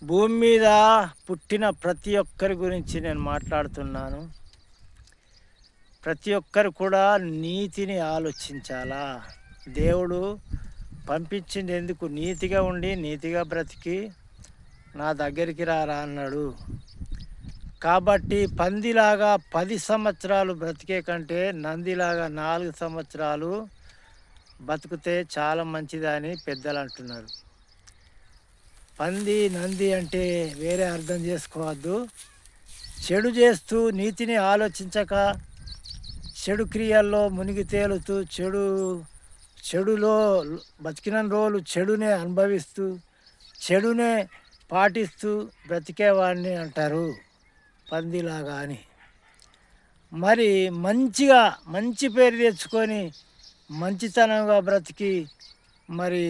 భూమి మీద పుట్టిన ప్రతి ఒక్కరి గురించి నేను మాట్లాడుతున్నాను. ప్రతి ఒక్కరు కూడా నీతిని ఆలోచించాలా? దేవుడు పంపించింది ఎందుకు? నీతిగా ఉండి, నీతిగా బ్రతికి నా దగ్గరికి రారా అన్నాడు. కాబట్టి పందిలాగా 10 సంవత్సరాలు బ్రతికే కంటే నందిలాగా 4 సంవత్సరాలు బతికితే చాలా మంచిదని పెద్దలు అంటున్నారు. పంది, నంది అంటే వేరే అర్థం చేసుకోవద్దు. చెడు చేస్తూ నీతిని ఆలోచించక చెడు క్రియల్లో మునిగి తేలుతూ చెడులో బతికిన రోజులు చెడునే అనుభవిస్తూ చెడునే పాటిస్తూ బ్రతికేవాడిని అంటారు పందిలాగా అని. మరి మంచి పేరు తెచ్చుకొని మంచితనంగా బ్రతికి మరి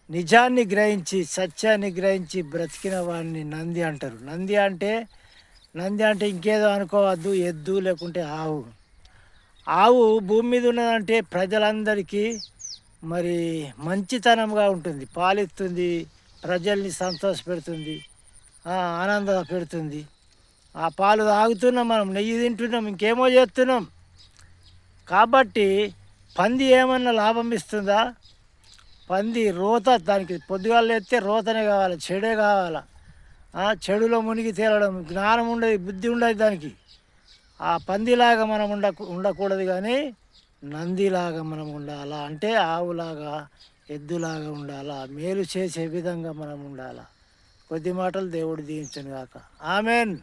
నిజాన్ని గ్రహించి సత్యాన్ని గ్రహించి బ్రతికిన వాడిని నంది అంటారు. నంది అంటే ఇంకేదో అనుకోవద్దు, ఎద్దు లేకుంటే ఆవు. ఆవు భూమి మీద ఉన్నదంటే ప్రజలందరికీ మరి మంచితనంగా ఉంటుంది, పాలిస్తుంది, ప్రజల్ని సంతోషపెడుతుంది, ఆనంద పెడుతుంది. ఆ పాలు తాగుతున్నాం, మనం నెయ్యి తింటున్నాం, ఇంకేమో చేస్తున్నాం. కాబట్టి పంది ఏమన్నా లాభం ఇస్తుందా? పంది రోత, దానికి పొద్దుగాలు ఎత్తే రోతనే కావాలి, చెడే కావాలి. చెడులో మునిగి తేలడం, జ్ఞానం ఉండదు, బుద్ధి ఉండదు దానికి. ఆ పందిలాగా మనం ఉండకూడదు, కానీ నందిలాగా మనం ఉండాలా. అంటే ఆవులాగా, ఎద్దులాగా ఉండాలా, మేలు చేసే విధంగా మనం ఉండాలా. కొద్ది మాటలు దేవుడు దీవించును గాక. ఆమెన్.